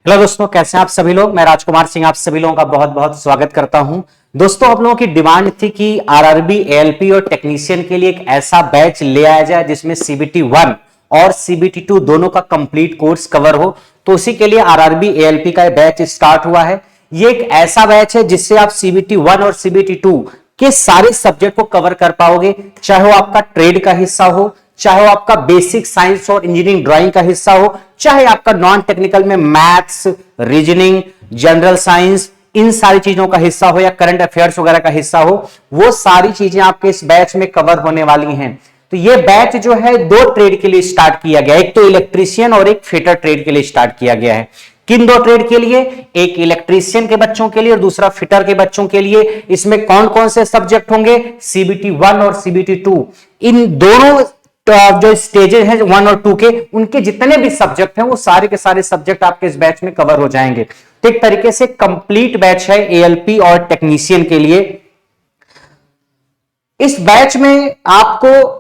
Hello दोस्तों, कैसे हैं आप सभी लोग। मैं राजकुमार सिंह आप सभी लोगों का बहुत बहुत स्वागत करता हूं। दोस्तों, आप लोगों की डिमांड थी कि आरआरबी एएलपी और टेक्नीशियन के लिए एक ऐसा बैच ले आया जाए जिसमें सीबीटी 1 और सीबीटी 2 दोनों का कंप्लीट कोर्स कवर हो। तो उसी के लिए आरआरबी एएलपी का बैच स्टार्ट हुआ है। ये एक ऐसा बैच है जिससे आप सीबीटी 1 और सीबीटी 2 के सारे सब्जेक्ट को कवर कर पाओगे, चाहे वो आपका ट्रेड का हिस्सा हो, चाहे वो आपका बेसिक साइंस और इंजीनियरिंग ड्राइंग का हिस्सा हो, चाहे आपका नॉन टेक्निकल में मैथ्स, रीजनिंग, जनरल साइंस, इन सारी चीजों का हिस्सा हो या करंट अफेयर्स वगैरह का हिस्सा हो, वो सारी चीजें आपके इस बैच में कवर होने वाली हैं। तो ये बैच जो है दो ट्रेड के लिए स्टार्ट किया गया है, एक तो इलेक्ट्रीशियन और एक फिटर ट्रेड के लिए स्टार्ट किया गया है। किन दो ट्रेड के लिए? एक इलेक्ट्रीशियन के बच्चों के लिए और दूसरा फिटर के बच्चों के लिए। इसमें कौन कौन से सब्जेक्ट होंगे? सीबीटी 1 और सीबीटी 2, इन दोनों जो स्टेजेस हैं 1 और 2 के, उनके जितने भी सब्जेक्ट हैं वो सारे के सारे सब्जेक्ट आपके इस बैच में कवर हो जाएंगे। तो एक तरीके से कंप्लीट बैच है एएलपी और टेक्नीशियन के लिए। इस बैच में आपको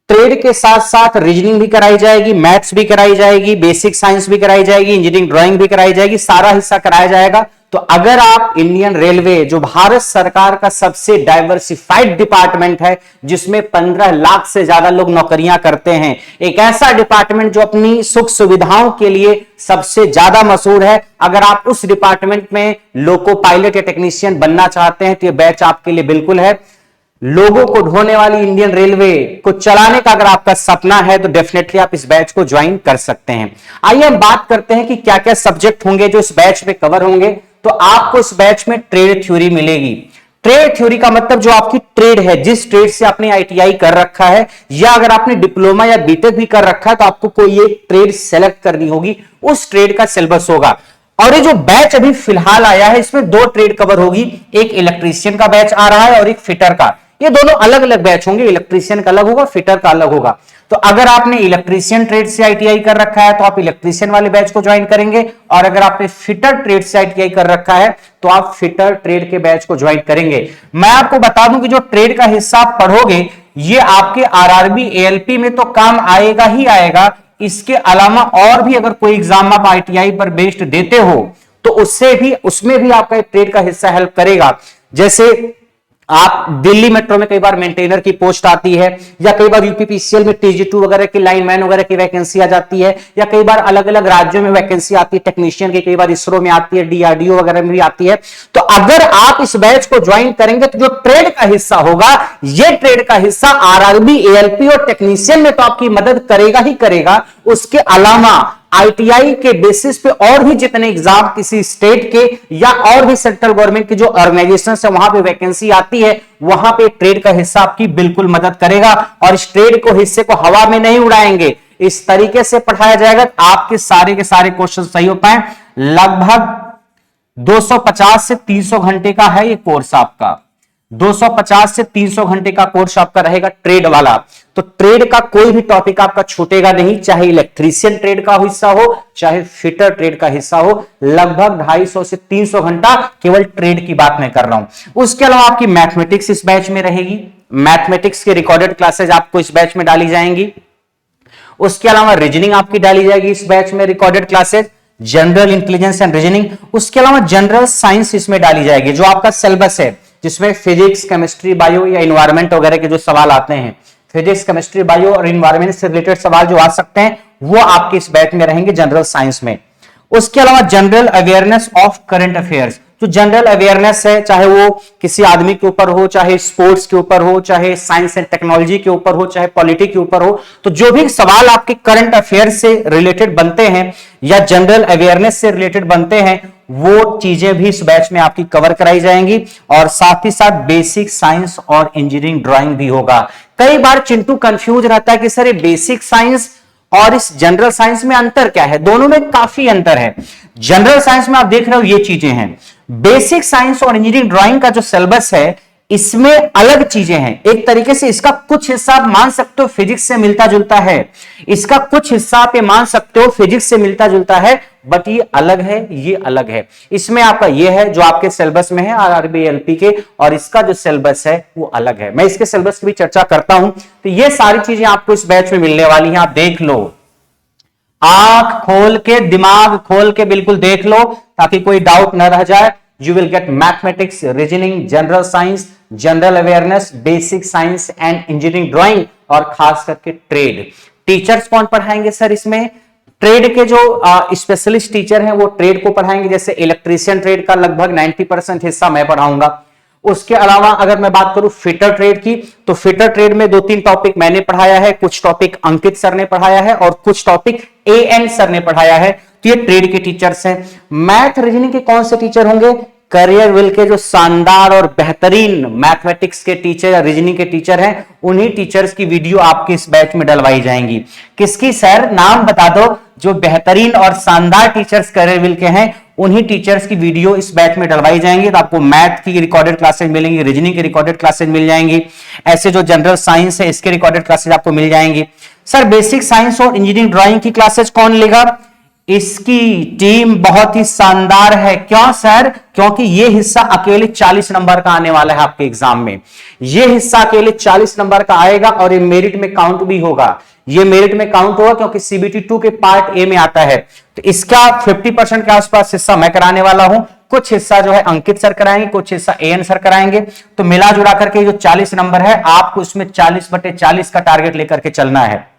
ट्रेड के साथ साथ रीजनिंग भी कराई जाएगी, मैथ्स भी कराई जाएगी, बेसिक साइंस भी कराई जाएगी, इंजीनियरिंग ड्राइंग भी कराई जाएगी, सारा हिस्सा कराया जाएगा। तो अगर आप इंडियन रेलवे, जो भारत सरकार का सबसे डाइवर्सिफाइड डिपार्टमेंट है, जिसमें 15 लाख से ज्यादा लोग नौकरियां करते हैं, एक ऐसा डिपार्टमेंट जो अपनी सुख सुविधाओं के लिए सबसे ज्यादा मशहूर है, अगर आप उस डिपार्टमेंट में लोको पायलट या टेक्नीशियन बनना चाहते हैं तो यह बैच आपके लिए बिल्कुल है। लोगों को ढोने वाली इंडियन रेलवे को चलाने का अगर आपका सपना है तो डेफिनेटली आप इस बैच को ज्वाइन कर सकते हैं। आइए हम बात करते हैं कि क्या क्या सब्जेक्ट होंगे जो इस बैच में कवर होंगे। तो आपको इस बैच में ट्रेड थ्योरी मिलेगी। ट्रेड थ्योरी का मतलब जो आपकी ट्रेड है, जिस ट्रेड से आपने आईटीआई कर रखा है या अगर आपने डिप्लोमा या बीटेक भी कर रखा है तो आपको कोई एक ट्रेड सेलेक्ट करनी होगी, उस ट्रेड का सिलेबस होगा। और ये जो बैच अभी फिलहाल आया है इसमें दो ट्रेड कवर होगी, एक इलेक्ट्रीशियन का बैच आ रहा है और एक फिटर का। ये दोनों अलग अलग बैच होंगे, इलेक्ट्रीशियन का अलग होगा, फिटर का अलग होगा। तो अगर आपने इलेक्ट्रीशियन ट्रेड से आईटीआई कर रखा है तो आप इलेक्ट्रीशियन वाले बैच को ज्वाइन करेंगे, और अगर आपने फिटर ट्रेड से आईटीआई कर रखा है तो आप फिटर ट्रेड के बैच को ज्वाइन करेंगे। मैं आपको बता दूं कि जो ट्रेड का हिस्सा आप पढ़ोगे ये आपके आरआरबी एएलपी में तो काम आएगा ही आएगा, इसके अलावा और भी अगर कोई एग्जाम आप आईटीआई पर बेस्ड देते हो तो उसमें भी आपका ट्रेड का हिस्सा हेल्प करेगा। जैसे आप दिल्ली मेट्रो में कई बार मेंटेनर की पोस्ट आती है, या कई बार यूपीपीसीएल में टीजी2 वगैरह की लाइनमैन वगैरह की वैकेंसी आ जाती है, या कई बार अलग अलग राज्यों में वैकेंसी आती है टेक्नीशियन की, कई बार इसरो में आती है, डीआरडीओ वगैरह में भी आती है। तो अगर आप इस बैच को ज्वाइन करेंगे तो जो ट्रेड का हिस्सा होगा, ये ट्रेड का हिस्सा आरआरबी एएलपी और टेक्नीशियन में तो आपकी मदद करेगा ही करेगा, उसके अलावा आईटीआई के बेसिस पे और भी जितने एग्जाम किसी स्टेट के या और भी सेंट्रल गवर्नमेंट की जो ऑर्गेनाइजेशन है वहां पे वैकेंसी आती है, वहां पे ट्रेड का हिस्सा आपकी बिल्कुल मदद करेगा। और इस ट्रेड को हिस्से को हवा में नहीं उड़ाएंगे, इस तरीके से पढ़ाया जाएगा आपके सारे के सारे क्वेश्चन सही हो पाए। लगभग 250 से 300 घंटे का है ये कोर्स आपका, 250 से 300 घंटे का कोर्स आपका रहेगा ट्रेड वाला। तो ट्रेड का कोई भी टॉपिक आपका छूटेगा नहीं, चाहे इलेक्ट्रीशियन ट्रेड का हिस्सा हो चाहे फिटर ट्रेड का हिस्सा हो। लगभग 250 से 300 घंटा केवल ट्रेड की बात मैं कर रहा हूं। उसके अलावा आपकी मैथमेटिक्स इस बैच में रहेगी, मैथमेटिक्स की रिकॉर्डेड क्लासेज आपको इस बैच में डाली जाएंगी। उसके अलावा रीजनिंग आपकी डाली जाएगी इस बैच में, recorded classes, general intelligence and reasoning. उसके अलावा जनरल साइंस इसमें डाली जाएगी, जो आपका सिलेबस है जिसमें फिजिक्स, केमिस्ट्री, बायो या इन्वायरमेंट वगैरह के जो सवाल आते हैं, फिजिक्स, केमिस्ट्री, बायो और इन्वायरमेंट से रिलेटेड सवाल जो आ सकते हैं वो आपके इस बैच में रहेंगे जनरल साइंस में। उसके अलावा general awareness of current affairs, जो जनरल अवेयरनेस है, चाहे वो किसी आदमी के ऊपर हो, चाहे स्पोर्ट्स के ऊपर हो, चाहे साइंस एंड टेक्नोलॉजी के ऊपर हो, चाहे पॉलिटी के ऊपर हो, तो जो भी सवाल आपके करंट अफेयर्स से रिलेटेड बनते हैं या जनरल अवेयरनेस से रिलेटेड बनते हैं, वो चीजें भी इस बैच में आपकी कवर कराई जाएंगी। और साथ ही साथ बेसिक साइंस और इंजीनियरिंग ड्राइंग भी होगा। कई बार चिंटू कंफ्यूज रहता है कि सर ये बेसिक साइंस और इस जनरल साइंस में अंतर क्या है। दोनों में काफी अंतर है। जनरल साइंस में आप देख रहे हो ये चीजें हैं, बेसिक साइंस और इंजीनियरिंग ड्राइंग का जो सिलेबस है इसमें अलग चीजें हैं। एक तरीके से इसका कुछ हिस्सा आप मान सकते हो फिजिक्स से मिलता जुलता है, इसका कुछ हिस्सा आप ये मान सकते हो फिजिक्स से मिलता जुलता है, बट ये अलग है, ये अलग है। इसमें आपका ये है जो आपके सिलेबस में है आरआरबी एएलपी के, और इसका जो सिलेबस है वो अलग है। मैं इसके सिलेबस की भी चर्चा करता हूं। तो ये सारी चीजें आपको इस बैच में मिलने वाली हैं, आप देख लो। आंख खोल के, दिमाग खोल के बिल्कुल देख लो ताकि कोई डाउट न रह जाए। You will get mathematics, reasoning, general science, general awareness, basic science and engineering drawing और खास करके ट्रेड। टीचर्स कौन पढ़ाएंगे सर इसमें? ट्रेड के जो स्पेशलिस्ट टीचर हैं वो ट्रेड को पढ़ाएंगे। जैसे इलेक्ट्रीशियन ट्रेड का लगभग 90% हिस्सा मैं पढ़ाऊंगा। उसके अलावा अगर मैं बात करूं फिटर ट्रेड की, तो फिटर ट्रेड में 2-3 टॉपिक मैंने पढ़ाया है, कुछ टॉपिक अंकित सर ने पढ़ाया है और कुछ टॉपिक एएन सर ने पढ़ाया है। तो ये ट्रेड के टीचर्स हैं। मैथ रीजनिंग के कौन से टीचर होंगे? करियर विल के जो शानदार और बेहतरीन मैथमेटिक्स के टीचर या रीजनिंग के टीचर हैं, उन्हीं टीचर्स की वीडियो आपके इस बैच में डलवाई जाएंगी। किसकी सर? नाम बता दो। जो बेहतरीन और शानदार टीचर्स करियर विल के हैं, उन्हीं टीचर्स की वीडियो इस बैच में डलवाई जाएंगी। तो आपको मैथ की रिकॉर्डेड क्लासेस मिलेंगी, रीजनिंग की रिकॉर्डेड क्लासेस मिल जाएंगी, ऐसे जो जनरल साइंस है इसके रिकॉर्डेड क्लासेस आपको मिल जाएंगी। सर बेसिक साइंस और इंजीनियरिंग ड्राइंग की क्लासेस कौन लेगा? इसकी टीम बहुत ही शानदार है। क्यों सर? क्योंकि यह हिस्सा अकेले 40 नंबर का आने वाला है आपके एग्जाम में। यह हिस्सा अकेले 40 नंबर का आएगा और ये मेरिट में काउंट भी होगा। ये मेरिट में काउंट होगा क्योंकि सीबीटी 2 के पार्ट ए में आता है। तो इसका 50% के आसपास हिस्सा मैं कराने वाला हूं। कुछ हिस्सा जो है अंकित सर कराएंगे, कुछ हिस्सा एएन सर कराएंगे। तो मिला जुला करके जो 40 नंबर है, आपको इसमें 40/40 का टारगेट लेकर के चलना है।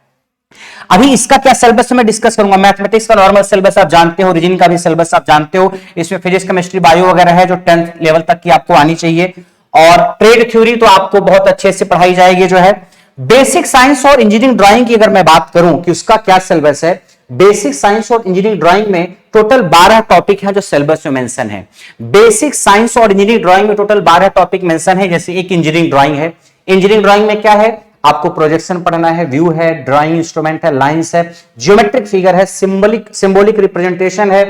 अभी इसका क्या सिलेबस मैं डिस्कस करूंगा। मैथमेटिक्स का नॉर्मल सिलेबस आप जानते हो, रीजनिंग का भी सिलेबस आप जानते हो। इसमें फिजिक्स, केमिस्ट्री, बायो वगैरह है जो 10th लेवल तक की आपको आनी चाहिए। और ट्रेड थ्योरी तो आपको बहुत अच्छे से पढ़ाई जाएगी। जो है बेसिक साइंस और इंजीनियरिंग ड्राइंग की अगर मैं बात करूं कि उसका क्या सिलेबस है, बेसिक साइंस और इंजीनियरिंग ड्राइंग में टोटल 12 टॉपिक है जो सिलेबस में मेंशन है। बेसिक साइंस और इंजीनियरिंग ड्राइंग में टोटल 12 टॉपिक मेंशन है। जैसे एक इंजीनियरिंग ड्राइंग है। इंजीनियरिंग ड्राइंग में क्या है? आपको प्रोजेक्शन पढ़ना है, व्यू है, ड्राइंग इंस्ट्रूमेंट है, लाइंस है, ज्योमेट्रिक फिगर है, सिंबॉलिक रिप्रेजेंटेशन है।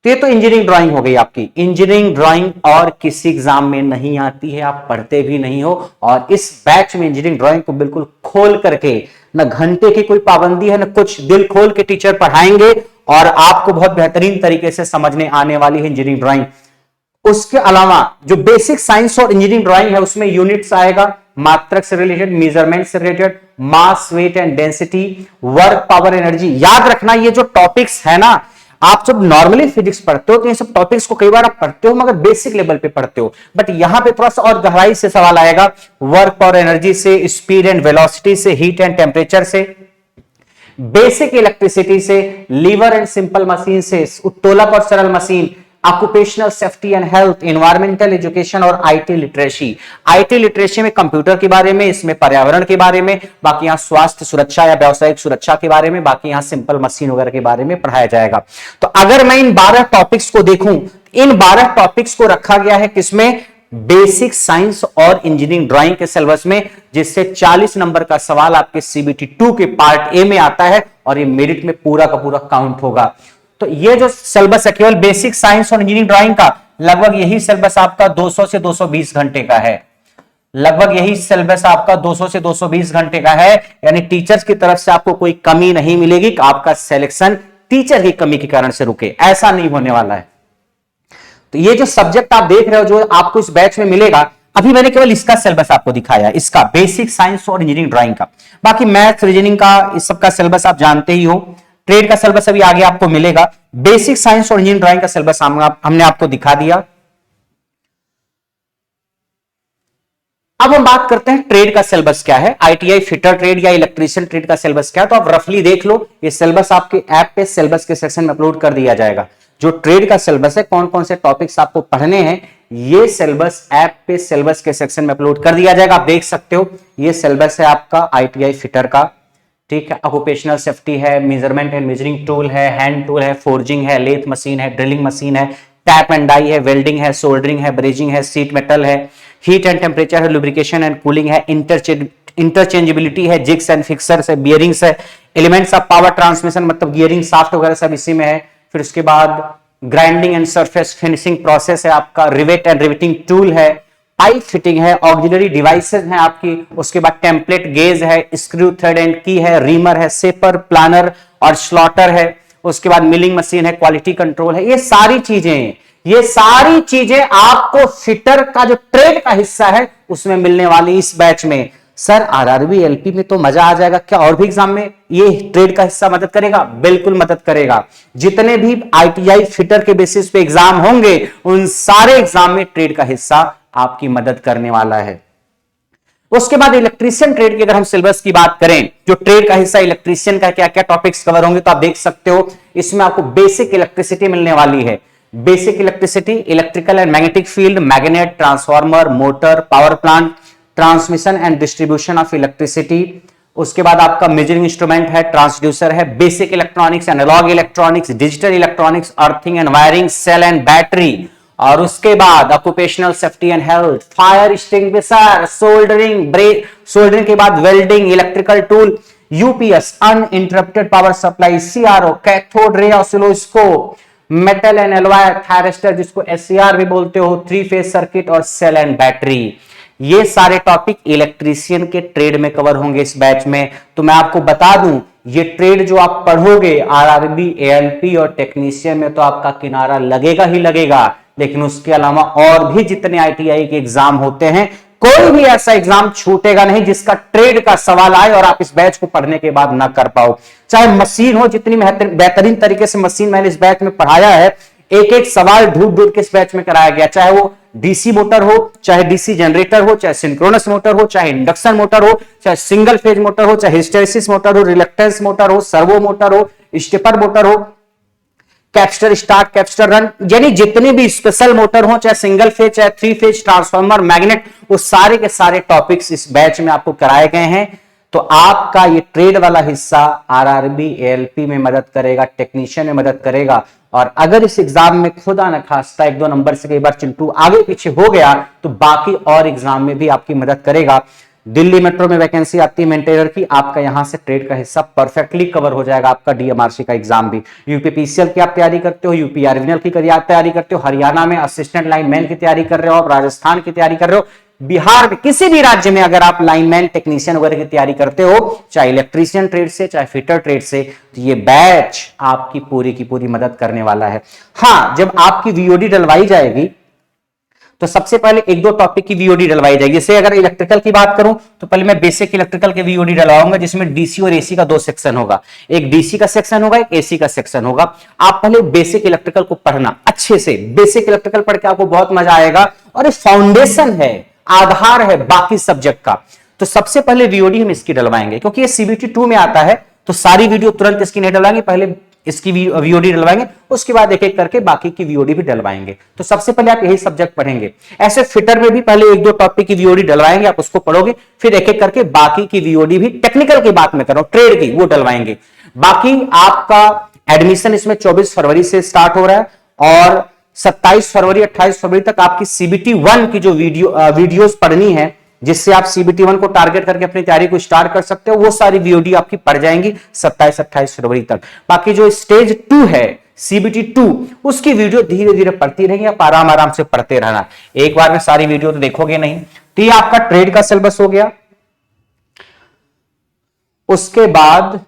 तो ये तो इंजीनियरिंग ड्राइंग हो गई आपकी। इंजीनियरिंग ड्राइंग और किसी एग्जाम में नहीं आती है, आप पढ़ते भी नहीं हो। और इस बैच में इंजीनियरिंग ड्राइंग को बिल्कुल खोल करके, न घंटे की कोई पाबंदी है, न कुछ, दिल खोल के टीचर पढ़ाएंगे और आपको बहुत बेहतरीन तरीके से समझने आने वाली है इंजीनियरिंग ड्राइंग। उसके अलावा जो बेसिक साइंस और इंजीनियरिंग ड्राइंग है उसमें यूनिट्स आएगा, मात्रक से रिलेटेड, मेजरमेंट से related, mass, weight and density, work, power, energy. याद रखना ये जो टॉपिक्स है ना, आप जब नॉर्मली फिजिक्स पढ़ते हो तो ये सब टॉपिक्स को कई बार आप पढ़ते हो मगर बेसिक लेवल पे पढ़ते हो, बट यहां पे थोड़ा सा और गहराई से सवाल आएगा। वर्क, पावर, एनर्जी से, स्पीड एंड वेलोसिटी से, हीट एंड टेम्परेचर से, बेसिक इलेक्ट्रिसिटी से, लीवर एंड सिंपल मशीन से, उत्तोलक और सरल machine, occupational safety and health, environmental education और आईटी लिटरेसी। आईटी लिटरेसी में कंप्यूटर के बारे में, इसमें पर्यावरण के बारे में, बाकी यहां स्वास्थ्य सुरक्षा या व्यावसायिक सुरक्षा के बारे में, बाकी यहां सिंपल मशीन वगैरह के बारे में पढ़ाया जाएगा। तो अगर मैं इन 12 टॉपिक्स को देखूं, इन 12 टॉपिक्स को रखा गया है किसमें? बेसिक साइंस और इंजीनियरिंग ड्राइंग के सिलेबस में, जिससे 40 नंबर का सवाल आपके सीबीटी 2 के पार्ट ए में आता है और ये मेरिट में पूरा का पूरा काउंट होगा। तो ये जो सिलेबस है केवल बेसिक साइंस और इंजीनियरिंग ड्राइंग का, लगभग यही सिलेबस आपका 200 से 220 घंटे का है। लगभग यही सिलेबस आपका 200 से 220 घंटे का है। यानी टीचर्स की तरफ से आपको कोई कमी नहीं मिलेगी कि आपका सिलेक्शन टीचर की कमी के कारण से रुके, ऐसा नहीं होने वाला है। तो ये जो सब्जेक्ट आप देख रहे हो जो आपको इस बैच में मिलेगा, अभी मैंने केवल इसका सिलेबस आपको दिखाया, इसका बेसिक साइंस और इंजीनियरिंग ड्राइंग का। बाकी मैथ, रीजनिंग का, इस सब का सिलेबस आप जानते ही हो। ट्रेड का सिलेबस अभी आगे आपको मिलेगा। बेसिक साइंस और इंजीनियरिंग ड्राइंग का सिलेबस हमने आपको दिखा दिया। अब हम बात करते हैं ट्रेड का सिलेबस क्या है। आईटीआई फिटर ट्रेड या इलेक्ट्रीशियन ट्रेड का सिलेबस क्या है, तो आप रफली देख लो। ये सिलेबस आपके ऐप पे सिलेबस के सेक्शन में अपलोड कर दिया जाएगा। जो ट्रेड का सिलेबस है, कौन कौन से टॉपिक्स आपको पढ़ने हैं, ये सिलेबस ऐप पे सिलेबस के सेक्शन में अपलोड कर दिया जाएगा। आप देख सकते हो ये सिलेबस है आपका आईटीआई फिटर का, ठीक है। ऑक्यूपेशनल सेफ्टी है, मेजरमेंट एंड मेजरिंग टूल है, हैंड टूल है, फोर्जिंग है, लेथ मशीन है, ड्रिलिंग मशीन है, टैप एंड डाई है, वेल्डिंग है, सोल्डरिंग है, ब्रेजिंग है, सीट मेटल है, हीट एंड टेम्परेचर है, लुब्रिकेशन एंड कूलिंग है, इंटरचेंजेबिलिटी है, जिग्स एंड फिक्सर्स है, बियरिंग्स है, एलिमेंट्स ऑफ पावर ट्रांसमिशन मतलब गियरिंग, शाफ्ट वगैरह सब इसी में है। फिर उसके बाद grinding and surface finishing process है आपका, रिवेट एंड रिवेटिंग टूल है, पाइप फिटिंग है, ऑक्सिलरी डिवाइसेस हैं आपकी। उसके बाद टेम्पलेट गेज है, स्क्रू थ्रेड एंड की है, रीमर है, सेपर, प्लानर और स्लॉटर है। उसके बाद मिलिंग मशीन है, क्वालिटी कंट्रोल है। ये सारी चीजें आपको फिटर का जो ट्रेड का हिस्सा है उसमें मिलने वाली इस बैच में। सर आरआरबी एलपी में तो मजा आ जाएगा, क्या और भी एग्जाम में ये ट्रेड का हिस्सा मदद करेगा? बिल्कुल मदद करेगा। जितने भी आईटीआई फिटर के बेसिस पे एग्जाम होंगे उन सारे एग्जाम में ट्रेड का हिस्सा आपकी मदद करने वाला है। उसके बाद इलेक्ट्रीशियन ट्रेड की अगर हम सिलेबस की बात करें, जो ट्रेड का हिस्सा इलेक्ट्रीशियन का क्या क्या टॉपिक्स कवर होंगे, तो आप देख सकते हो इसमें आपको बेसिक इलेक्ट्रिसिटी मिलने वाली है। Basic electricity, electrical and magnetic field, magnet, transformer, motor, power plant, transmission and distribution of electricity. उसके बाद आपका मेजरिंग इंस्ट्रूमेंट है, ट्रांसड्यूसर है, basic electronics, analog electronics, digital electronics, earthing and wiring, cell and battery. और उसके बाद occupational safety and health, fire extinguisher, soldering, break, soldering के बाद welding, electrical tool, UPS, uninterrupted power supply, CRO, cathode ray oscilloscope, metal and alloy thyristor जिसको SCR भी बोलते हो, three phase circuit और सेल एंड बैटरी। ये सारे topic electrician के ट्रेड में कवर होंगे इस बैच में। तो मैं आपको बता दूं, ये ट्रेड जो आप पढ़ोगे आरआरबी, एएलपी और टेक्नीशियन में, तो आपका किनारा लगेगा ही लगेगा। लेकिन उसके अलावा और भी जितने आईटीआई के एग्जाम होते हैं, कोई भी ऐसा एग्जाम छूटेगा नहीं जिसका ट्रेड का सवाल आए और आप इस बैच को पढ़ने के बाद ना कर पाओ। चाहे मशीन हो, जितनी बेहतरीन तरीके से मशीन मैंने इस बैच में पढ़ाया है, एक एक सवाल ढूंढ ढूंढ के इस बैच में कराया गया। चाहे वो डीसी मोटर हो, चाहे डीसी जनरेटर हो, चाहे सिंक्रोनस मोटर हो, चाहे इंडक्शन मोटर हो, चाहे सिंगल फेज मोटर हो, चाहे हिस्टैरिसीस मोटर हो, रिलक्टेंस मोटर हो, सर्वो मोटर हो, स्टेपर मोटर हो, कैप्स्टर स्टार्ट, कैप्स्टर रन, यानी जितने भी स्पेशल मोटर हो, चाहे सिंगल फेज, चाहे थ्री फेज, ट्रांसफार्मर, मैग्नेट, वो सारे के सारे टॉपिक्स इस बैच में आपको कराए गए हैं। तो आपका ये ट्रेड वाला हिस्सा आरआरबी, एएलपी में मदद करेगा, टेक्नीशियन में मदद करेगा। और अगर इस एग्जाम में खुदा न खास्ता एक दो नंबर से कई बार चिंटू आगे पीछे हो गया, तो बाकी और एग्जाम में भी आपकी मदद करेगा। दिल्ली मेट्रो में वैकेंसी आती है मेंटेनर की, आपका यहां से ट्रेड का हिस्सा परफेक्टली कवर हो जाएगा। आपका डीएमआरसी का एग्जाम भी, यूपी पीसीएल की आप तैयारी करते हो, यूपी आर्मिनल की तैयारी करते हो, हरियाणा में असिस्टेंट लाइनमैन की तैयारी कर रहे हो, आप राजस्थान की तैयारी कर रहे हो, बिहार में किसी भी राज्य में अगर आप लाइनमैन, टेक्नीशियन वगैरह की तैयारी करते हो, चाहे इलेक्ट्रीशियन ट्रेड से, चाहे फिटर ट्रेड से, तो ये बैच आपकी पूरी की पूरी मदद करने वाला है। हाँ, जब आपकी वीओडी डलवाई जाएगी तो सबसे पहले एक दो टॉपिक की वीओडी डलवाई जाएगी। जैसे अगर इलेक्ट्रिकल की बात करूं तो पहले मैं बेसिक इलेक्ट्रिकल के वीओडी डलवाऊंगा, जिसमें डीसी और एसी का दो सेक्शन होगा। एक डीसी का सेक्शन होगा, एक एसी का सेक्शन होगा। आप पहले बेसिक इलेक्ट्रिकल को पढ़ना अच्छे से। बेसिक इलेक्ट्रिकल पढ़ के आपको बहुत मजा आएगा और ये फाउंडेशन है, आधार है बाकी सब्जेक्ट का। तो सबसे पहले वीओडी हम इसकी डलवाएंगे, क्योंकि ये सीबीटी 2 में आता है, तो सारी वीडियो तुरंत इसकी नहीं डलवाएंगे, पहले इसकी वीओडी डलवाएंगे, उसके बाद एक एक करके बाकी की वीओडी भी डलवाएंगे। तो सबसे पहले आप यही सब्जेक्ट पढ़ेंगे। ऐसे फिटर में भी पहले एक दो टॉपिक की वीओडी डलवाएंगे, आप उसको पढ़ोगे, फिर एक एक करके बाकी की वीओडी भी, टेक्निकल की बात में कर रहा हूं, ट्रेड की, वो डलवाएंगे। बाकी आपका एडमिशन इसमें 24 फरवरी से स्टार्ट हो रहा है और 27 फरवरी 28 फरवरी तक आपकी सीबीटी 1 की जो वीडियोस पढ़नी है, जिससे आप सीबीटी 1 को टारगेट करके अपनी तैयारी को स्टार्ट कर सकते हो, वो सारी वीओडी आपकी पढ़ जाएंगी 27-28 फरवरी तक। बाकी जो स्टेज 2 है सीबीटी 2, उसकी वीडियो धीरे धीरे पढ़ती रहेंगे, आप आराम आराम से पढ़ते रहना, एक बार में सारी वीडियो तो देखोगे नहीं। तो ये आपका ट्रेड का सिलेबस हो गया। उसके बाद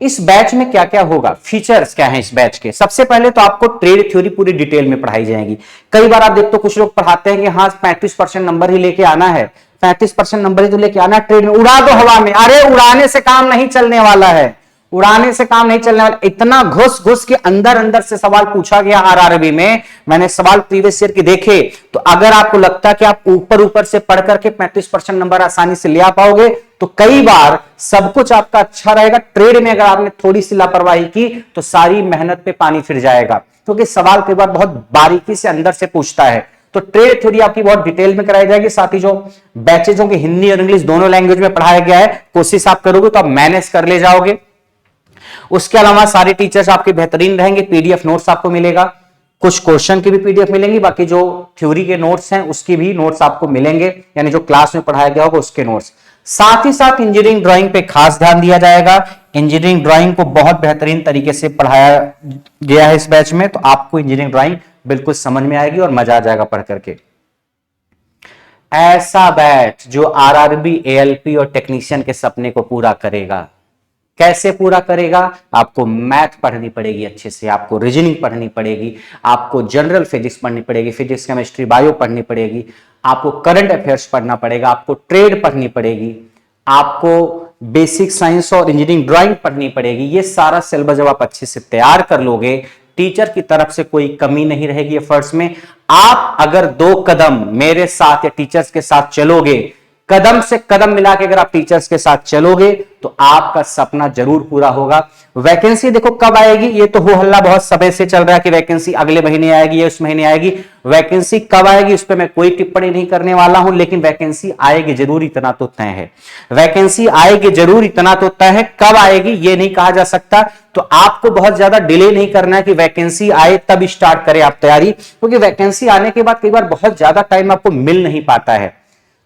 इस बैच में क्या क्या होगा, फीचर्स क्या हैं इस बैच के। सबसे पहले तो आपको ट्रेड थ्योरी पूरी डिटेल में पढ़ाई जाएगी। कई बार आप देखते हो कुछ लोग पढ़ाते हैं कि हाँ 35% नंबर ही लेके आना है, 35% नंबर ही तो लेके आना है ट्रेड में, उड़ा दो हवा में। अरे उड़ाने से काम नहीं चलने वाला है, उड़ाने से काम नहीं चलने वाला। इतना घुस घुस के अंदर अंदर से सवाल पूछा गया आरआरबी में, मैंने सवाल प्रीवियस ईयर के देखे। तो अगर आपको लगता है कि आप ऊपर ऊपर से पढ़ करके 35% नंबर आसानी से ले आ पाओगे, तो कई बार सब कुछ आपका अच्छा रहेगा, ट्रेड में अगर आपने थोड़ी सी लापरवाही की तो सारी मेहनत पे पानी फिर जाएगा, क्योंकि सवाल कई बार बहुत बारीकी से अंदर से पूछता है। तो ट्रेड थ्योरी आपकी बहुत डिटेल में कराई जाएगी। साथ ही जो बैचेज होंगे हिंदी और इंग्लिश दोनों लैंग्वेज में पढ़ाया गया है, कोशिश आप करोगे तो आप मैनेज कर ले जाओगे। उसके अलावा सारे टीचर्स आपके बेहतरीन रहेंगे, पीडीएफ नोट्स आपको मिलेगा, कुछ क्वेश्चन की भी पीडीएफ मिलेंगी, बाकी जो थ्योरी के नोट्स हैं उसकी भी नोट्स आपको मिलेंगे, यानी जो क्लास में पढ़ाया गया होगा उसके नोट्स। साथ ही साथ इंजीनियरिंग ड्राइंग पे खास ध्यान दिया जाएगा। इंजीनियरिंग ड्राइंग को बहुत बेहतरीन तरीके से पढ़ाया गया है इस बैच में, तो आपको इंजीनियरिंग ड्राइंग बिल्कुल समझ में आएगी और मजा आ जाएगा पढ़ करके। ऐसा बैच जो आरआरबी, एएलपी और टेक्नीशियन के सपने को पूरा करेगा। कैसे पूरा करेगा? आपको मैथ पढ़नी पड़ेगी अच्छे से, आपको रीजनिंग पढ़नी पड़ेगी, आपको जनरल फिजिक्स पढ़नी पड़ेगी, फिजिक्स केमिस्ट्री बायो पढ़नी पड़ेगी, आपको करंट अफेयर्स पढ़ना पड़ेगा, आपको ट्रेड पढ़नी पड़ेगी, आपको बेसिक साइंस और इंजीनियरिंग ड्राइंग पढ़नी पड़ेगी। ये सारा सिलेबस जब आप अच्छे से तैयार कर लोगे, टीचर की तरफ से कोई कमी नहीं रहेगी एफर्ट्स में। आप अगर 2 कदम मेरे साथ या टीचर्स के साथ चलोगे, कदम से कदम मिला के अगर आप टीचर्स के साथ चलोगे तो आपका सपना जरूर पूरा होगा। वैकेंसी देखो कब आएगी, ये तो हो हल्ला बहुत समय से चल रहा है कि वैकेंसी अगले महीने आएगी या उस महीने आएगी। वैकेंसी कब आएगी उस पर मैं कोई टिप्पणी नहीं करने वाला हूं, लेकिन वैकेंसी आएगी जरूर, इतना तो तय है। वैकेंसी आएगी जरूर, इतना तो तय है। कब आएगी ये नहीं कहा जा सकता, तो आपको बहुत ज्यादा डिले नहीं करना है कि वैकेंसी आए तब स्टार्ट करें आप तैयारी, क्योंकि वैकेंसी आने के बाद कई बार बहुत ज्यादा टाइम आपको मिल नहीं पाता है।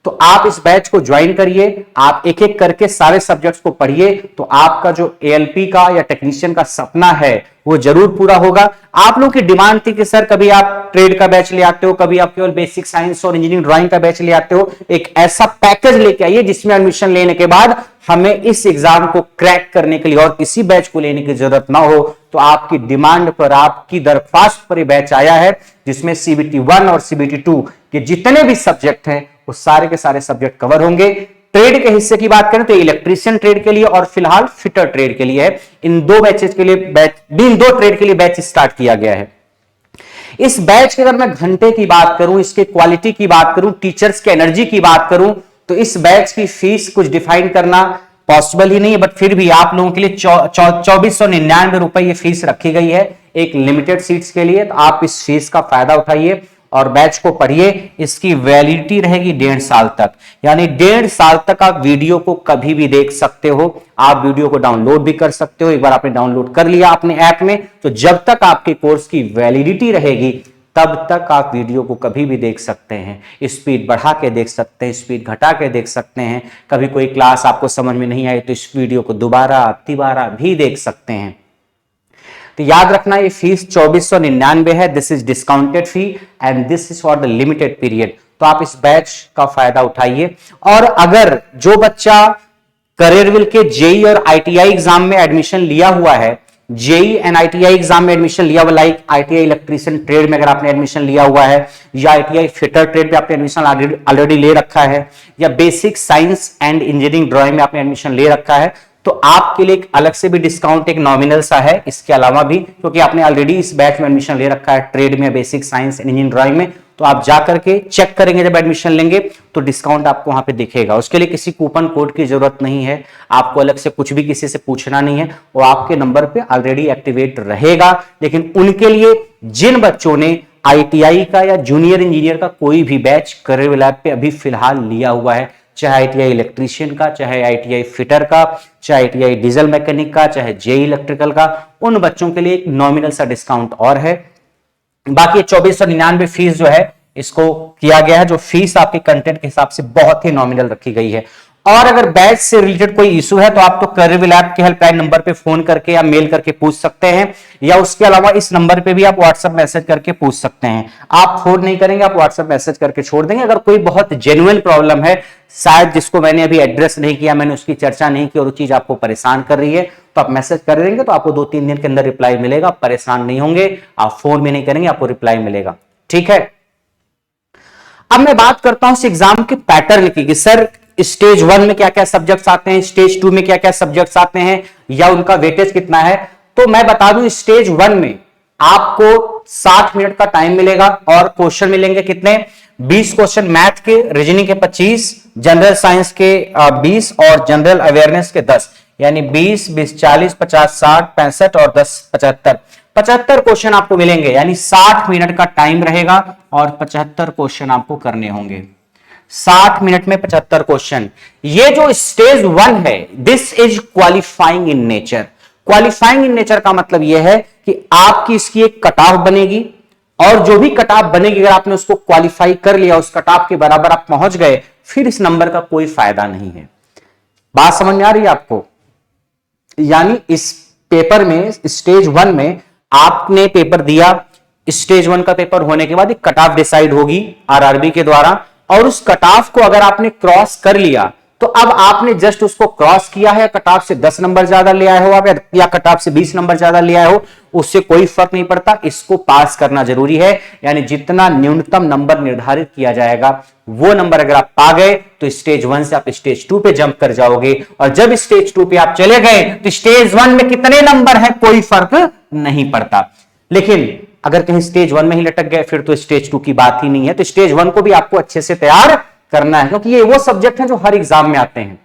तो आप इस बैच को ज्वाइन करिए, आप एक एक करके सारे सब्जेक्ट्स को पढ़िए, तो आपका जो एएलपी का या टेक्नीशियन का सपना है वो जरूर पूरा होगा। आप लोगों की डिमांड थी कि सर कभी आप ट्रेड का बैच ले आते हो, कभी आप केवल बेसिक साइंस और इंजीनियरिंग ड्राइंग का बैच ले आते हो। एक ऐसा पैकेज लेके आइए जिसमें एडमिशन लेने के बाद हमें इस एग्जाम को क्रैक करने के लिए और किसी बैच को लेने की जरूरत ना हो। तो आपकी डिमांड पर, आपकी दरख्वास्त पर बैच आया है, जिसमें CBT 1 और CBT 2 के जितने भी सब्जेक्ट हैं वो सारे के सारे सब्जेक्ट कवर होंगे। ट्रेड के हिस्से की बात करें तो इलेक्ट्रीशियन ट्रेड के लिए और फिलहाल फिटर ट्रेड के लिए है। इन 2 बैचेस के लिए इन 2 ट्रेड के लिए बैच स्टार्ट किया गया है। इस बैच के अगर मैं घंटे की बात करूं, इसके क्वालिटी की बात करूं, टीचर्स की एनर्जी की बात करूं, तो इस बैच की फीस कुछ डिफाइन करना पॉसिबल ही नहीं है, बट फिर भी आप लोगों के लिए 2499 रुपए ये फीस रखी गई है एक लिमिटेड सीट्स के लिए। तो आप इस फीस का फायदा उठाइए और बैच को पढ़िए। इसकी वैलिडिटी रहेगी 1.5 साल तक, यानी 1.5 साल तक आप वीडियो को कभी भी देख सकते हो। आप वीडियो को डाउनलोड भी कर सकते हो। एक बार आपने डाउनलोड कर लिया अपने ऐप में, तो जब तक आपके कोर्स की वैलिडिटी रहेगी तब तक आप वीडियो को कभी भी देख सकते हैं। स्पीड बढ़ा के देख सकते हैं, स्पीड घटा के देख सकते हैं। कभी कोई क्लास आपको समझ में नहीं आई तो इस वीडियो को दोबारा तिबारा भी देख सकते हैं। तो याद रखना ये फीस 2499 है। This is discounted fee and this is for the limited period. तो आप इस बैच का फायदा उठाइए। और अगर जो बच्चा करियरविल के जेई और आईटीआई एग्जाम में एडमिशन लिया हुआ है, जेई एंड आईटीआई एग्जाम में एडमिशन लिया हुआ, लाइक आईटीआई इलेक्ट्रीशियन ट्रेड में अगर आपने एडमिशन लिया हुआ है, या आईटीआई फिटर ट्रेड में आपने एडमिशन ऑलरेडी ले रखा है, या basic science and engineering drawing में आपने एडमिशन ले रखा है, तो आपके लिए एक अलग से भी डिस्काउंट एक नॉमिनल सा है इसके अलावा भी, क्योंकि आपने ऑलरेडी इस बैच में एडमिशन ले रखा है ट्रेड में, बेसिक साइंस इंजीनियरिंग ड्राइंग में। तो आप जाकर के चेक करेंगे जब एडमिशन लेंगे तो डिस्काउंट आपको वहां पे दिखेगा। उसके लिए किसी कूपन कोड की जरूरत नहीं है, आपको अलग से कुछ भी किसी से पूछना नहीं है, वो आपके नंबर पे ऑलरेडी एक्टिवेट रहेगा। लेकिन उनके लिए जिन बच्चों ने आईटीआई का या जूनियर इंजीनियर का कोई भी बैच करियर लैब पे अभी फिलहाल लिया हुआ है, चाहे आईटीआई इलेक्ट्रीशियन का, चाहे आईटीआई फिटर का, चाहे आईटीआई डीजल मैकेनिक का, चाहे जेई इलेक्ट्रिकल का, उन बच्चों के लिए एक नॉमिनल सा डिस्काउंट और है। बाकी 2499 फीस जो है इसको किया गया है, जो फीस आपके कंटेंट के हिसाब से बहुत ही नॉमिनल रखी गई है। और अगर बैच से रिलेटेड कोई इशू है तो आप तो करियर लैब के हेल्पलाइन नंबर पे फोन करके या मेल करके पूछ सकते हैं, या उसके अलावा इस नंबर पे भी आप व्हाट्सएप मैसेज करके पूछ सकते हैं। आप फोन नहीं करेंगे, आप व्हाट्सएप मैसेज करके छोड़ देंगे। अगर कोई बहुत जेन्युइन प्रॉब्लम है, शायद जिसको मैंने अभी एड्रेस नहीं किया, मैंने उसकी चर्चा नहीं की और वो चीज आपको परेशान कर रही है, तो आप मैसेज कर देंगे तो आपको 2-3 दिन के अंदर रिप्लाई मिलेगा। आप परेशान नहीं होंगे, आप फोन भी नहीं करेंगे, आपको रिप्लाई मिलेगा। ठीक है, अब मैं बात करता हूं इस एग्जाम के पैटर्न की कि सर स्टेज 1 में क्या क्या सब्जेक्ट्स आते हैं, स्टेज 2 में क्या क्या सब्जेक्ट्स आते हैं, या उनका वेटेज कितना है। तो मैं बता दूं, स्टेज 1 में आपको 60 मिनट का टाइम मिलेगा और क्वेश्चन मिलेंगे कितने, 20 क्वेश्चन मैथ के, रीजनिंग के 25, जनरल साइंस के 20 और जनरल अवेयरनेस के 10, यानी 20, 20, 40, 50, 60, 65 और 10, 75 क्वेश्चन आपको मिलेंगे। यानी 60 मिनट का टाइम रहेगा और 75 क्वेश्चन आपको करने होंगे। 60 मिनट में 75 क्वेश्चन। ये जो स्टेज 1 है, this is qualifying in nature. Qualifying in nature का मतलब यह है कि आपकी इसकी एक कट ऑफ बनेगी, और जो भी कट ऑफ बनेगी अगर आपने उसको क्वालिफाई कर लिया, उस कट ऑफ के बराबर आप पहुंच गए, फिर इस नंबर का कोई फायदा नहीं है। बात समझ में आ रही है आपको? यानी इस पेपर में, स्टेज 1 में आपने पेपर दिया, स्टेज 1 का पेपर होने के बाद एक कट ऑफ डिसाइड होगी आरआरबी के द्वारा, और उस कट ऑफ को अगर आपने क्रॉस कर लिया तो अब आपने जस्ट उसको क्रॉस किया है, कट ऑफ से 10 नंबर ज्यादा ले आए हो आप, या कट ऑफ से 20 नंबर ज्यादा ले आए हो, उससे कोई फर्क नहीं पड़ता, इसको पास करना जरूरी है। यानी जितना न्यूनतम नंबर निर्धारित किया जाएगा वो नंबर अगर आप पा गए तो स्टेज 1 से आप स्टेज 2 पे जंप कर जाओगे, और जब स्टेज 2 पे आप चले गए तो स्टेज 1 में कितने नंबर है कोई फर्क नहीं पड़ता। लेकिन अगर कहीं स्टेज 1 में ही लटक गए फिर तो स्टेज 2 की बात ही नहीं है। तो स्टेज 1 को भी आपको अच्छे से तैयार करना है, क्योंकि ये वो सब्जेक्ट हैं जो हर एग्जाम में आते हैं।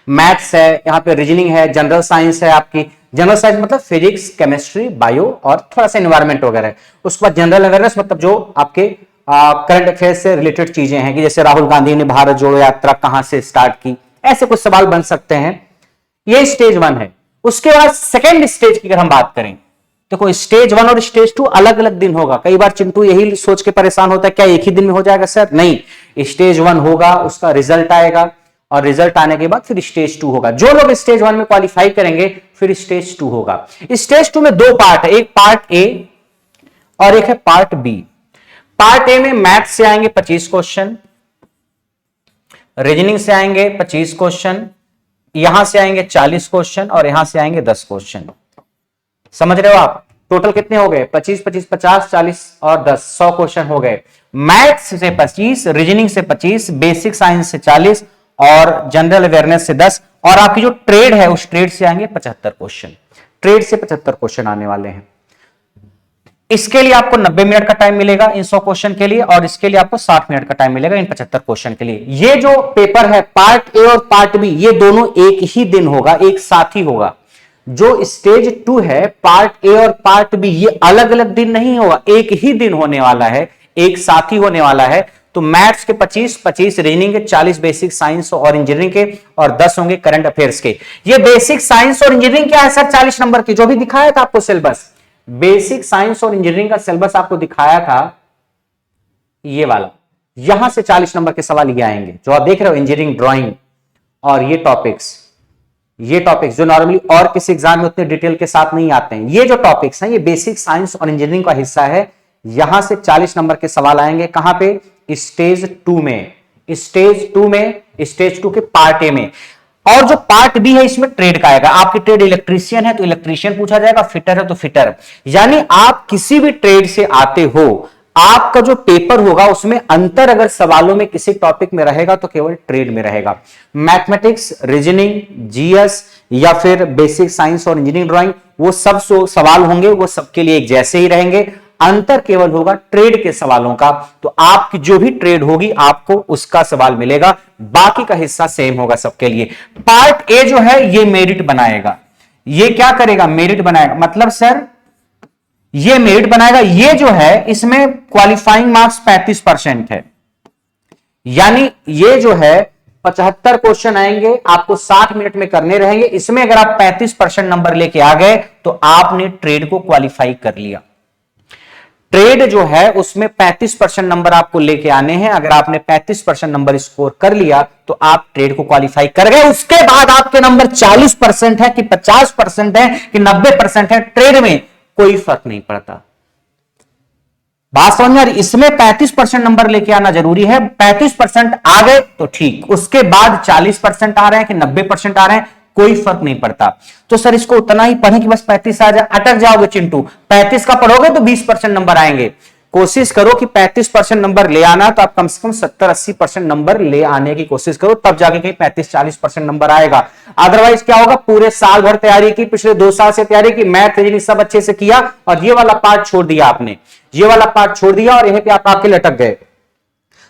मैथ्स है, यहां पे रीजनिंग है, जनरल साइंस है आपकी, जनरल साइंस मतलब फिजिक्स, केमिस्ट्री, बायो और थोड़ा सा एनवायरमेंट वगैरह। उसके बाद जनरल अवेयरनेस मतलब जो आपके करंट अफेयर्स से रिलेटेड चीजें हैं, कि जैसे राहुल गांधी ने भारत जोड़ो यात्रा कहां से स्टार्ट की, ऐसे कुछ सवाल बन सकते हैं। ये स्टेज 1 है। उसके बाद सेकेंड स्टेज की अगर हम बात करें, देखो स्टेज 1 और स्टेज 2 अलग अलग दिन होगा। कई बार चिंटू यही सोच के परेशान होता है क्या एक ही दिन में हो जाएगा सर? नहीं, स्टेज 1 होगा, उसका रिजल्ट आएगा, और रिजल्ट आने के बाद फिर स्टेज 2 होगा। जो लोग स्टेज 1 में क्वालिफाई करेंगे फिर स्टेज 2 होगा। स्टेज 2 में 2 पार्ट है, एक पार्ट ए और एक है पार्ट बी। पार्ट ए में मैथ्स से आएंगे 25 क्वेश्चन, रीजनिंग से आएंगे 25 क्वेश्चन, यहां से आएंगे 40 क्वेश्चन और यहां से आएंगे 10 क्वेश्चन। समझ रहे हो आप? टोटल कितने हो गए? 25 25 50 40 और 10, 100 क्वेश्चन हो गए। मैथ्स से 25, रीजनिंग से 25, बेसिक साइंस से 40 और जनरल अवेयरनेस से 10, और आपकी जो ट्रेड है उस ट्रेड से आएंगे 75 क्वेश्चन। ट्रेड से 75 क्वेश्चन आने वाले हैं। इसके लिए आपको 90 मिनट का टाइम मिलेगा इन 100 क्वेश्चन के लिए, और इसके लिए आपको 60 मिनट का टाइम मिलेगा इन 75 क्वेश्चन के लिए। ये जो पेपर है पार्ट ए और पार्ट बी, ये दोनों एक ही दिन होगा, एक साथ ही होगा। जो स्टेज 2 है पार्ट ए और पार्ट बी, ये अलग अलग दिन नहीं होगा, एक ही दिन होने वाला है, एक साथ ही होने वाला है। तो मैथ्स के 25 रीजनिंग के 40 बेसिक साइंस और इंजीनियरिंग के, और 10 होंगे करंट अफेयर्स के। ये बेसिक साइंस और इंजीनियरिंग क्या है सर? 40 नंबर की, जो भी दिखाया था आपको सिलेबस, बेसिक साइंस और इंजीनियरिंग का सिलेबस आपको दिखाया था ये वाला। यहां से 40 नंबर के सवाल ये आएंगे जो आप देख रहे हो, इंजीनियरिंग ड्राइंग और ये टॉपिक्स जो नॉर्मली और किसी एग्जाम में उतने डिटेल के साथ नहीं आते हैं। ये जो टॉपिक्स हैं ये बेसिक साइंस और इंजीनियरिंग का हिस्सा है। यहां से 40 नंबर के सवाल आएंगे। कहां पे? स्टेज 2 में। स्टेज 2 के पार्ट ए में। और जो पार्ट बी है इसमें ट्रेड का आएगा। आपकी ट्रेड इलेक्ट्रीशियन है तो इलेक्ट्रीशियन पूछा जाएगा, फिटर है तो फिटर। यानी आप किसी भी ट्रेड से आते हो, आपका जो पेपर होगा उसमें अंतर अगर सवालों में किसी टॉपिक में रहेगा तो केवल ट्रेड में रहेगा। मैथमेटिक्स, रीजनिंग, जीएस या फिर बेसिक साइंस और इंजीनियरिंग ड्राइंग, वो सब सवाल होंगे, वो सबके लिए एक जैसे ही रहेंगे। अंतर केवल होगा ट्रेड के सवालों का। तो आपकी जो भी ट्रेड होगी आपको उसका सवाल मिलेगा, बाकी का हिस्सा सेम होगा सबके लिए। पार्ट ए जो है ये मेरिट बनाएगा। ये क्या करेगा? मेरिट बनाएगा। मतलब सर ये मेरिट बनाएगा। ये जो है इसमें क्वालिफाइंग मार्क्स 35% है। यानी ये जो है 75 क्वेश्चन आएंगे, आपको 60 मिनट में करने रहेंगे। इसमें अगर आप 35% नंबर लेके आ गए तो आपने ट्रेड को क्वालिफाई कर लिया। ट्रेड जो है उसमें 35% नंबर आपको लेके आने हैं। अगर आपने 35% नंबर स्कोर कर लिया तो आप ट्रेड को क्वालिफाई कर गए। उसके बाद आपके नंबर 40% है कि 50% है कि 90% है, ट्रेड में कोई फर्क नहीं पड़ता। बात समझ में आ रही? इसमें 35% नंबर लेके आना जरूरी है। 35% आ गए तो ठीक, उसके बाद 40% आ रहे हैं कि 90% आ रहे हैं, कोई फर्क नहीं पड़ता। तो सर इसको उतना ही पढ़े कि बस 35 आ जाए, अटक जाओगे चिंटू। 35 का पढ़ोगे तो 20% नंबर आएंगे। कोशिश करो कि 35% नंबर ले आना, तो आप कम से कम 70-80% नंबर ले आने की कोशिश करो, तब जाके कहीं 35-40% नंबर आएगा। अदरवाइज क्या होगा? पूरे साल भर तैयारी की, पिछले 2 साल से तैयारी की, मैथ रीजनिंग सब अच्छे से किया, और ये वाला पार्ट छोड़ दिया आपने, ये वाला पार्ट छोड़ दिया और यहीं पे आप आके लटक गए।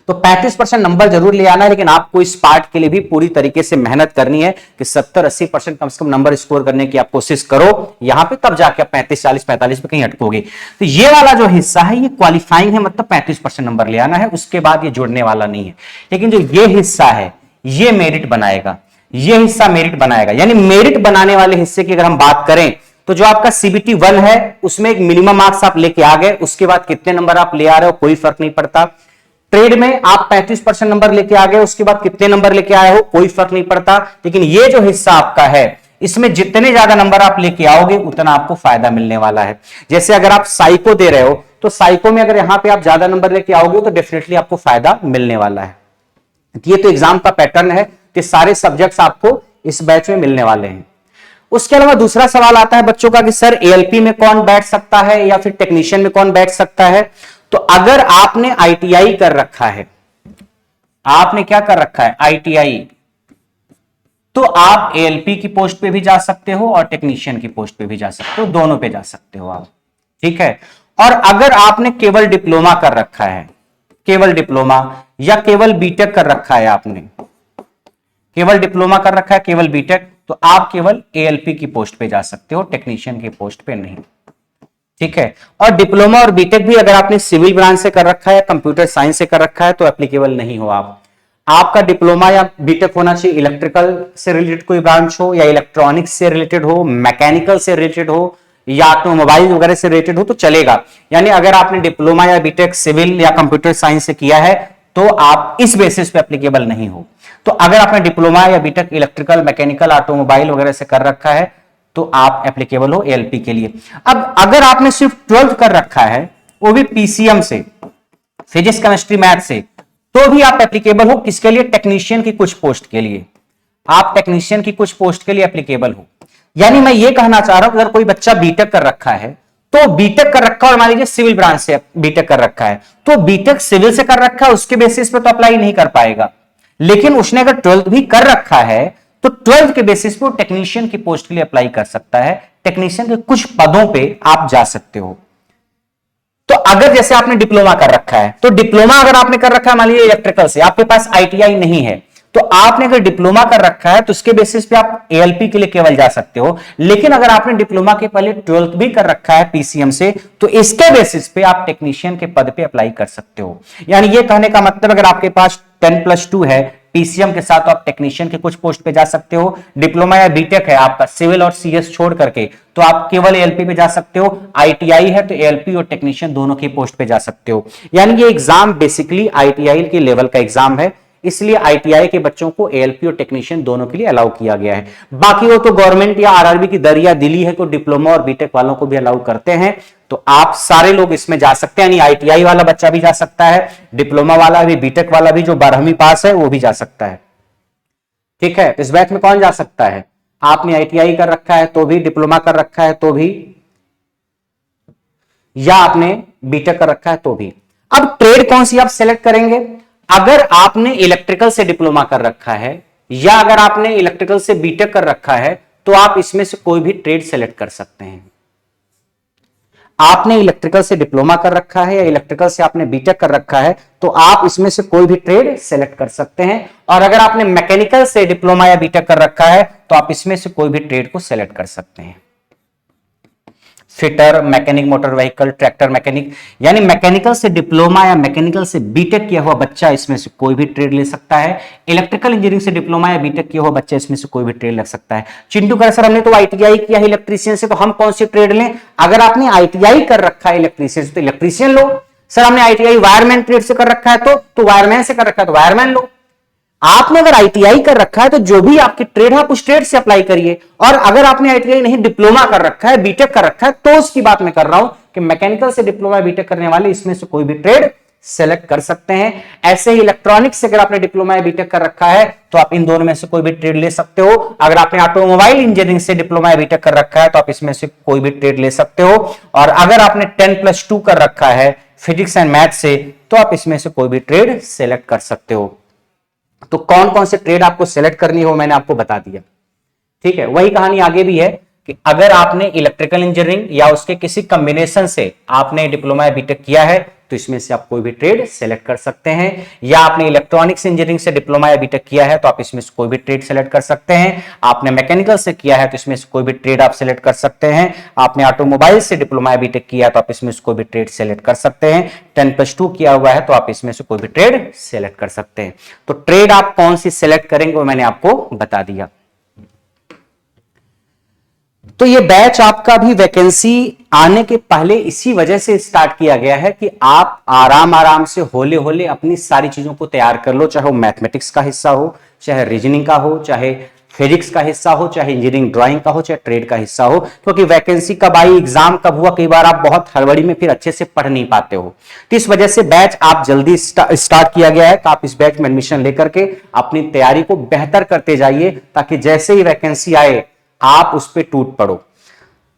तो 35% नंबर जरूर ले आना है, लेकिन आपको इस पार्ट के लिए भी पूरी तरीके से मेहनत करनी है कि 70-80% कम से कम नंबर स्कोर करने की आप कोशिश करो यहां पे, तब जाके आप 35-40-45 पे कहीं अटकोगे। तो ये वाला जो हिस्सा है ये क्वालिफाइंग है, मतलब 35% नंबर ले आना है, उसके बाद ये जुड़ने वाला नहीं है। लेकिन जो ये हिस्सा है ये मेरिट बनाएगा, ये हिस्सा मेरिट बनाएगा। यानी मेरिट बनाने वाले हिस्से की अगर हम बात करें तो जो आपका CBT 1 है उसमें एक मिनिमम मार्क्स आप लेके आ गए, उसके बाद कितने नंबर आप ले आ रहे हो कोई फर्क नहीं पड़ता। ट्रेड में आप 35% नंबर लेके आ गए, उसके बाद कितने नंबर लेके आए हो कोई फर्क नहीं पड़ता। लेकिन ये जो हिस्सा आपका है इसमें जितने ज्यादा नंबर आप लेके आओगे उतना आपको फायदा मिलने वाला है। जैसे अगर आप साइको दे रहे हो तो साइको में अगर यहां पे आप ज्यादा नंबर लेके आओगे तो डेफिनेटली आपको फायदा मिलने वाला है। ये तो एग्जाम का पैटर्न है, तो सारे सब्जेक्ट्स आपको इस बैच में मिलने वाले हैं। उसके अलावा दूसरा सवाल आता है बच्चों का कि सर एएलपी में कौन बैठ सकता है या फिर टेक्नीशियन में कौन बैठ सकता है। तो अगर आपने आईटीआई कर रखा है, आपने क्या कर रखा है, आईटीआई, तो आप एएलपी की पोस्ट पे भी जा सकते हो और टेक्नीशियन की पोस्ट पे भी जा सकते हो, दोनों पे जा सकते हो आप, ठीक है। और अगर आपने केवल डिप्लोमा कर रखा है, केवल डिप्लोमा या केवल बीटेक कर रखा है, आपने केवल डिप्लोमा कर रखा है, केवल बीटेक, तो आप केवल एएलपी की पोस्ट पे जा सकते हो, टेक्नीशियन की पोस्ट पे नहीं, ठीक है। और डिप्लोमा और बीटेक भी अगर आपने सिविल ब्रांच से कर रखा है या कंप्यूटर साइंस से कर रखा है तो एप्लीकेबल नहीं हो आप। आपका डिप्लोमा या बीटेक होना चाहिए इलेक्ट्रिकल से रिलेटेड कोई ब्रांच हो, या इलेक्ट्रॉनिक्स से रिलेटेड हो, मैकेनिकल से रिलेटेड हो, या ऑटोमोबाइल वगैरह से रिलेटेड हो तो चलेगा। यानी अगर आपने डिप्लोमा या बीटेक सिविल या कंप्यूटर साइंस से किया है तो आप इस बेसिस पे एप्लीकेबल नहीं हो। तो अगर आपने डिप्लोमा या बीटेक इलेक्ट्रिकल, मैकेनिकल, ऑटोमोबाइल वगैरह से कर रखा है तो आप एप्लीकेबल हो एएलपी के लिए। अब अगर आपने सिर्फ 12th कर रखा है, वो भी पीसीएम से, फिजिक्स केमिस्ट्री मैथ से, तो भी आप एप्लीकेबल हो किसके लिए, टेक्नीशियन की कुछ पोस्ट के लिए, आप टेक्नीशियन की कुछ पोस्ट के लिए एप्लीकेबल हो। यानी मैं ये कहना चाह रहा हूं अगर कोई बच्चा बीटेक कर रखा है, तो बीटेक कर रखा है और मान लीजिए सिविल ब्रांच से बीटेक कर रखा है, तो बीटेक सिविल से कर रखा है उसके बेसिस पे तो अप्लाई नहीं कर पाएगा। लेकिन उसने अगर 12th भी कर रखा है तो 12th के बेसिस पे टेक्नीशियन की पोस्ट के लिए अप्लाई कर सकता है, टेक्नीशियन के कुछ पदों पे आप जा सकते हो। तो अगर जैसे आपने डिप्लोमा कर रखा है, तो डिप्लोमा अगर आपने कर रखा है मान लीजिए इलेक्ट्रिकल से, आपके पास आईटीआई नहीं है, तो आपने अगर डिप्लोमा कर रखा है तो उसके बेसिस पे आप एएलपी के लिए केवल जा सकते हो। लेकिन अगर आपने डिप्लोमा के पहले 12th भी कर रखा है पीसीएम से, तो इसके बेसिस पे आप टेक्नीशियन के पद पे अप्लाई कर सकते हो। यानी ये कहने का मतलब अगर आपके पास 10+2 है पीसीएम के साथ, तो आप टेक्नीशियन के कुछ पोस्ट पे जा सकते हो। डिप्लोमा या बीटेक है आपका सिविल और सीएस छोड़ करके, तो आप केवल एएलपी पे जा सकते हो। आईटीआई है तो एएलपी और टेक्नीशियन दोनों की पोस्ट पे जा सकते हो। यानी ये एग्जाम बेसिकली आईटीआई के लेवल का एग्जाम है, इसलिए आईटीआई के बच्चों को एएलपी और टेक्नीशियन दोनों के लिए अलाउ किया गया है। बाकी वो तो गवर्नमेंट या आरआरबी की दरिया दिली है तो डिप्लोमा और बीटेक वालों को भी अलाउ करते हैं, तो आप सारे लोग इसमें जा सकते हैं। यानी आईटीआई वाला बच्चा भी जा सकता है, डिप्लोमा वाला भी, बीटेक वाला भी, जो 12वीं पास है वो भी जा सकता है, ठीक है। इस बैच में कौन जा सकता है, आपने आईटीआई कर रखा है तो भी, डिप्लोमा कर रखा है तो भी, या आपने बीटेक कर रखा है तो भी। अब ट्रेड कौन सी आप सेलेक्ट करेंगे, अगर आपने इलेक्ट्रिकल से डिप्लोमा कर रखा है या अगर आपने इलेक्ट्रिकल से बीटेक कर रखा है तो आप इसमें से कोई भी ट्रेड सेलेक्ट कर सकते हैं। आपने इलेक्ट्रिकल से डिप्लोमा कर रखा है या इलेक्ट्रिकल से आपने बीटेक कर रखा है तो आप इसमें से कोई भी ट्रेड सेलेक्ट कर सकते हैं। और अगर आपने मैकेनिकल से डिप्लोमा या बीटेक कर रखा है तो आप इसमें से कोई भी ट्रेड को सेलेक्ट कर सकते हैं। Fitter, mechanic motor vehicle, tractor mechanic, यानी मैकेनिकल से डिप्लोमा या मैकेनिकल से बीटेक किया हुआ बच्चा इसमें से कोई भी ट्रेड ले सकता है। इलेक्ट्रिकल इंजीनियरिंग से डिप्लोमा या बीटेक किया हुआ बच्चा इसमें से कोई भी ट्रेड ले सकता है। चिंटू कर सर हमने तो आईटीआई किया है इलेक्ट्रीशियन से, तो हम कौन सी ट्रेड लें। अगर आपने आईटीआई कर रखा है इलेक्ट्रीशियन से तो इलेक्ट्रीशियन लो। सर हमने आईटीआई वायरमैन ट्रेड से कर रखा है तो वायरमैन से कर रखा है तो वायरमैन लो। आपने अगर आईटीआई कर रखा है तो जो भी आपकी ट्रेड है आप उस ट्रेड से अप्लाई करिए। और अगर आपने आईटीआई नहीं डिप्लोमा कर रखा है, बीटेक कर रखा है, तो उसकी बात मैं कर रहा हूं कि मैकेनिकल से डिप्लोमा बीटेक करने वाले इसमें से कोई भी ट्रेड सेलेक्ट कर सकते हैं। ऐसे ही इलेक्ट्रॉनिक्स से अगर आपने डिप्लोमा या बीटेक कर रखा है तो आप इन दोनों में से कोई भी ट्रेड ले सकते हो। अगर आपने ऑटोमोबाइल इंजीनियरिंग से डिप्लोमा या बीटेक कर रखा है तो आप इसमें से कोई भी ट्रेड ले सकते हो। और अगर आपने 10+2 कर रखा है फिजिक्स एंड मैथ से तो आप इसमें से कोई भी ट्रेड सेलेक्ट कर सकते हो। तो कौन कौन से ट्रेड आपको सेलेक्ट करनी हो मैंने आपको बता दिया, ठीक है। वही कहानी आगे भी है कि अगर आपने इलेक्ट्रिकल इंजीनियरिंग या उसके किसी कॉम्बिनेशन से आपने डिप्लोमा या बीटेक किया है तो इसमें से आप कोई भी ट्रेड सेलेक्ट कर सकते हैं। या आपने इलेक्ट्रॉनिक्स इंजीनियरिंग से डिप्लोमा या बीटेक किया है तो आप इसमें से कोई भी ट्रेड सेलेक्ट कर सकते हैं। आपने मैकेनिकल से किया है तो इसमें से कोई भी ट्रेड आप सेलेक्ट कर सकते हैं। आपने ऑटोमोबाइल से डिप्लोमा या बीटेक किया है तो आप इसमें से कोई भी ट्रेड सेलेक्ट कर सकते हैं। 10+2 किया हुआ है तो आप इसमें से कोई भी ट्रेड सेलेक्ट कर सकते हैं। तो ट्रेड आप कौन सी सेलेक्ट करेंगे वो मैंने आपको बता दिया। तो ये बैच आपका भी वैकेंसी आने के पहले इसी वजह से स्टार्ट किया गया है कि आप आराम आराम से होले होले अपनी सारी चीजों को तैयार कर लो, चाहे वो मैथमेटिक्स का हिस्सा हो, चाहे रीजनिंग का हो, चाहे फिजिक्स का हिस्सा हो, चाहे इंजीनियरिंग ड्राइंग का हो, चाहे ट्रेड का हिस्सा हो, क्योंकि वैकेंसी कब आई, एग्जाम कब हुआ, कई बार आप बहुत हड़बड़ी में फिर अच्छे से पढ़ नहीं पाते हो। तो इस वजह से बैच आप जल्दी स्टार्ट किया गया है कि आप इस बैच में एडमिशन लेकर के अपनी तैयारी को बेहतर करते जाइए, ताकि जैसे ही वैकेंसी आए आप उस पर टूट पड़ो।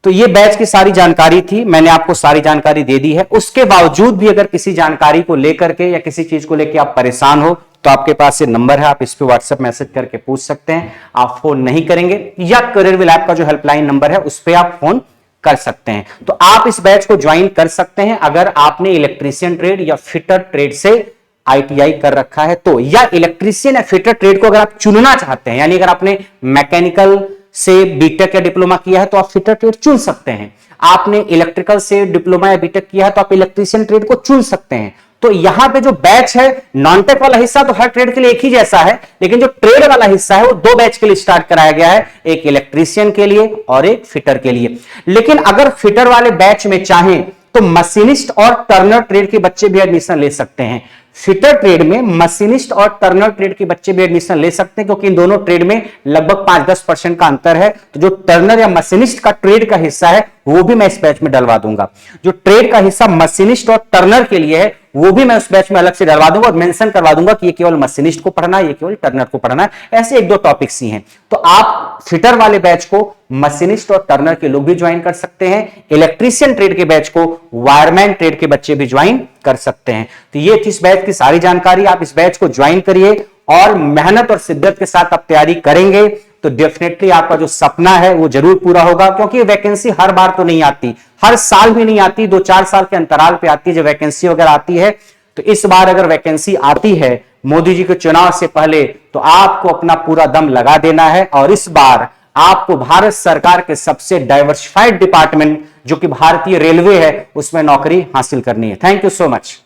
तो ये बैच की सारी जानकारी थी, मैंने आपको सारी जानकारी दे दी है। उसके बावजूद भी अगर किसी जानकारी को लेकर के या किसी चीज को लेकर आप परेशान हो, तो आपके पास ये नंबर है, आप इस पे व्हाट्सएप मैसेज करके पूछ सकते हैं। आप फोन नहीं करेंगे या करियरविल ऐप का जो हेल्पलाइन नंबर है उस पे आप फोन कर सकते हैं। तो आप इस बैच को ज्वाइन कर सकते हैं अगर आपने इलेक्ट्रीशियन ट्रेड या फिटर ट्रेड से आईटीआई कर रखा है तो, या इलेक्ट्रीशियन या फिटर ट्रेड को अगर आप चुनना चाहते हैं, यानी अगर आपने मैकेनिकल से बीटेक या डिप्लोमा किया है तो आप फिटर ट्रेड चुन सकते हैं। आपने इलेक्ट्रिकल से डिप्लोमा या बीटेक किया है तो आप इलेक्ट्रीशियन ट्रेड को चुन सकते हैं। तो यहां पे जो बैच है, नॉन टेक वाला हिस्सा तो हर ट्रेड के लिए एक ही जैसा है, लेकिन जो ट्रेड वाला हिस्सा है वो दो बैच के लिए स्टार्ट कराया गया है, एक इलेक्ट्रीशियन के लिए और एक फिटर के लिए। लेकिन अगर फिटर वाले बैच में चाहें तो मशीनिस्ट और टर्नर ट्रेड के बच्चे भी एडमिशन ले सकते हैं। फिटर ट्रेड में मशीनिस्ट और टर्नर ट्रेड के बच्चे भी एडमिशन ले सकते हैं, क्योंकि इन दोनों ट्रेड में लगभग 5-10% का अंतर है। तो जो टर्नर या मशीनिस्ट का ट्रेड का हिस्सा है वो भी मैं इस बैच में डलवा दूंगा। जो ट्रेड का हिस्सा मशीनिस्ट और टर्नर के लिए है वो भी मैं उस बैच में अलग से डलवा दूंगा और मेंशन करवा दूंगा कि ये केवल मशीनिस्ट को पढ़ना है, ये केवल टर्नर को पढ़ना है। ऐसे 1-2 टॉपिक्स ही हैं। तो आप फिटर वाले बैच को मशीनिस्ट और टर्नर के लोग भी ज्वाइन कर सकते हैं, इलेक्ट्रीशियन ट्रेड के बैच को वायरमैन ट्रेड के बच्चे भी ज्वाइन कर सकते हैं। तो ये थी इस बैच की सारी जानकारी। आप इस बैच को ज्वाइन करिए और मेहनत और शिद्दत के साथ आप तैयारी करेंगे तो डेफिनेटली आपका जो सपना है वो जरूर पूरा होगा, क्योंकि वैकेंसी हर बार तो नहीं आती, हर साल भी नहीं आती, 2-4 साल के अंतराल पे आती है जब वैकेंसी वगैरह आती है। तो इस बार अगर वैकेंसी आती है मोदी जी के चुनाव से पहले, तो आपको अपना पूरा दम लगा देना है और इस बार आपको भारत सरकार के सबसे डाइवर्सिफाइड डिपार्टमेंट जो कि भारतीय रेलवे है उसमें नौकरी हासिल करनी है। Thank you so much.